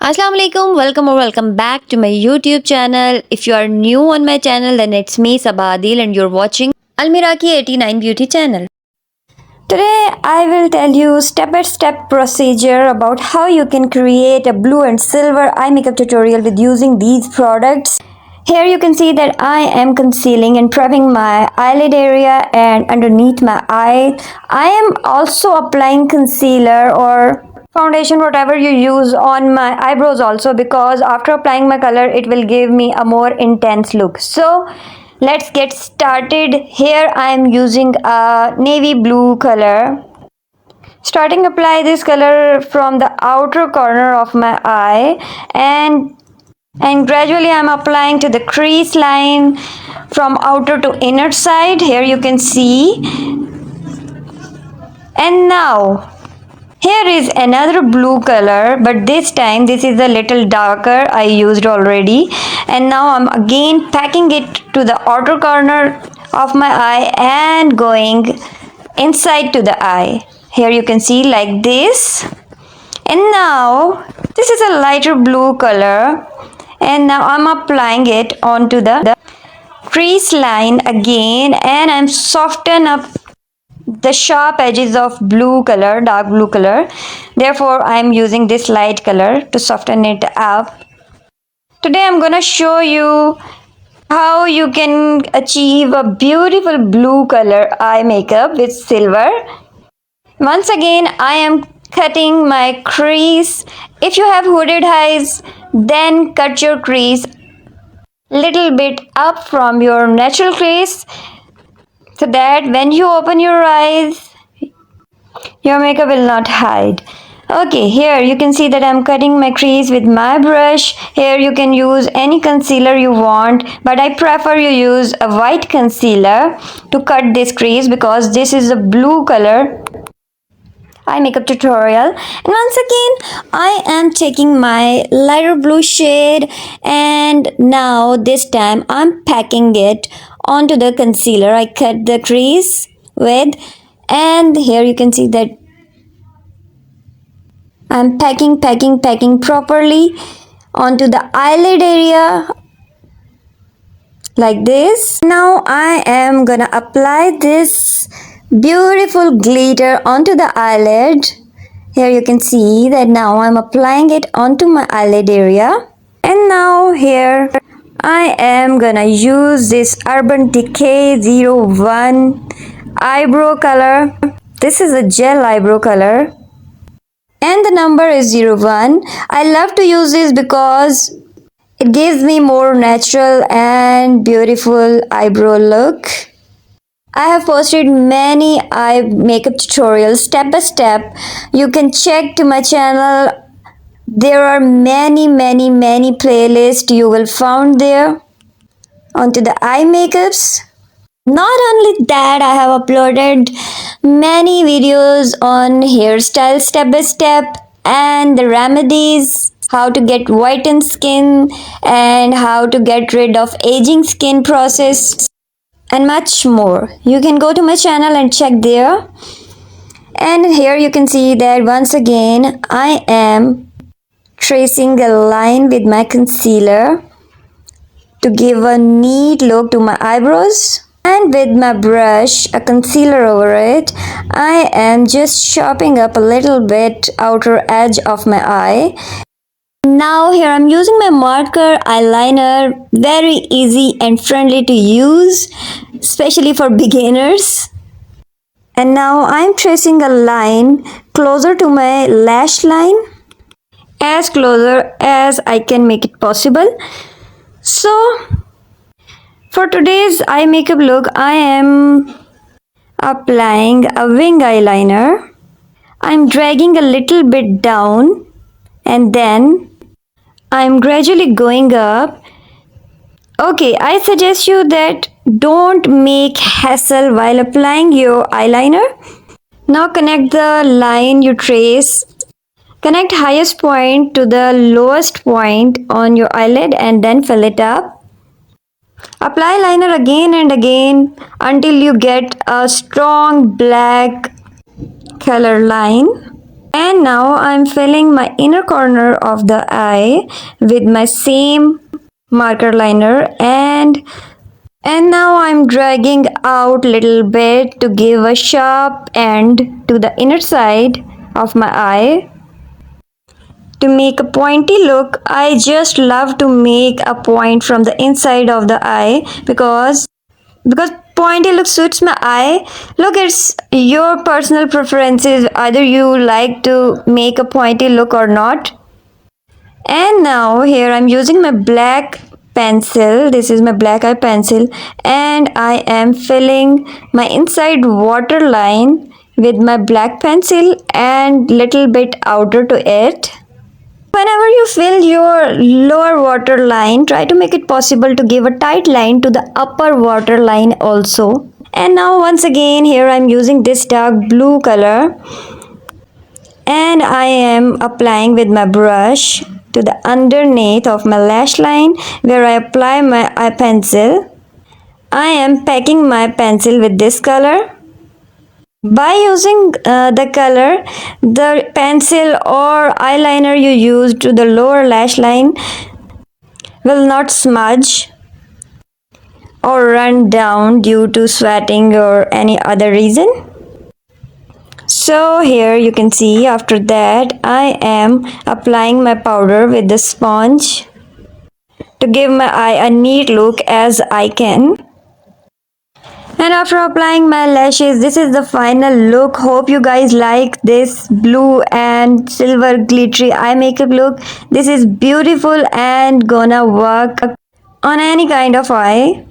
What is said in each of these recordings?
Assalamu alaikum, welcome or welcome back to my YouTube channel. If you are new on my channel, then it's me Sabadil and you're watching Almira ki 89 Beauty channel. Today I will tell you step-by-step procedure about how you can create a blue and silver eye makeup tutorial with using these products. Here you can see that I am concealing and prepping my eyelid area and underneath my eye. I am also applying concealer or foundation, whatever you use, on my eyebrows also, because after applying my color it will give me a more intense look. So let's get started. Here I am using a navy blue color. Starting apply this color from the outer corner of my eye and gradually I'm applying to the crease line from outer to inner side. Here you can see. And now here is another blue color, but this time this is a little darker. I used already, and now I'm again packing it to the outer corner of my eye and going inside to the eye. Here you can see like this. And now this is a lighter blue color, and now I'm applying it onto the crease line again, and I'm soften up the sharp edges of blue color, dark blue color. Therefore I'm using this light color to soften it up. Today I'm gonna show you how you can achieve a beautiful blue color eye makeup with silver. Once again I am cutting my crease. If you have hooded eyes, then cut your crease little bit up from your natural crease, so that when you open your eyes your makeup will not hide. Okay, here you can see that I'm cutting my crease with my brush. Here you can use any concealer you want, but I prefer you use a white concealer to cut this crease because this is a blue color eye makeup tutorial. And once again I am taking my lighter blue shade, and now this time I'm packing it onto the concealer I cut the crease with. And here you can see that I'm packing properly onto the eyelid area like this. Now I am gonna apply this beautiful glitter onto the eyelid. Here you can see that now I'm applying it onto my eyelid area. And now here I am gonna use this Urban Decay 01 eyebrow color. This is a gel eyebrow color and the number is 01. I love to use this because it gives me more natural and beautiful eyebrow look. I have posted many eye makeup tutorials step by step. You can check to my channel. There are many playlists you will find there onto the eye makeups. Not only that, I have uploaded many videos on hairstyle step by step and the remedies, how to get whitened skin and how to get rid of aging skin process and much more. You can go to my channel and check there. And here you can see that once again I am tracing a line with my concealer to give a neat look to my eyebrows. And with my brush, a concealer over it, I am just sharpening up a little bit outer edge of my eye. Now here I'm using my marker eyeliner, very easy and friendly to use, especially for beginners. And now I'm tracing a line closer to my lash line, as closer as I can make it possible. So for today's eye makeup look, I am applying a wing eyeliner. I'm dragging a little bit down and then I'm gradually going up. Okay, I suggest you that don't make hassle while applying your eyeliner. Now connect the line you trace. Connect highest point to the lowest point on your eyelid and then fill it up. Apply liner again and again until you get a strong black color line. And now I'm filling my inner corner of the eye with my same marker liner, and now I'm dragging out little bit to give a sharp end to the inner side of my eye. To make a pointy look, I just love to make a point from the inside of the eye because pointy look suits my eye. Look, it's your personal preferences, either you like to make a pointy look or not. And now here I'm using my black pencil. This is my black eye pencil, and I am filling my inside waterline with my black pencil and little bit outer to it. Whenever you fill your lower waterline, try to make it possible to give a tight line to the upper waterline also. And now once again here I'm using this dark blue color, and I am applying with my brush to the underneath of my lash line where I apply my eye pencil. I am packing my pencil with this color. By using the color, the pencil or eyeliner you use to the lower lash line will not smudge or run down due to sweating or any other reason. So here you can see after that I am applying my powder with the sponge to give my eye a neat look as I can. And after applying my lashes, this is the final look. Hope you guys like this blue and silver glittery eye makeup look. This is beautiful and gonna work on any kind of eye.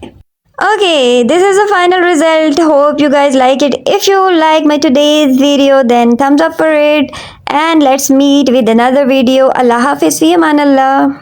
Okay, this is the final result. Hope you guys like it. If you like my today's video, then thumbs up for it. And let's meet with another video. Allah Hafiz, fi aman Allah.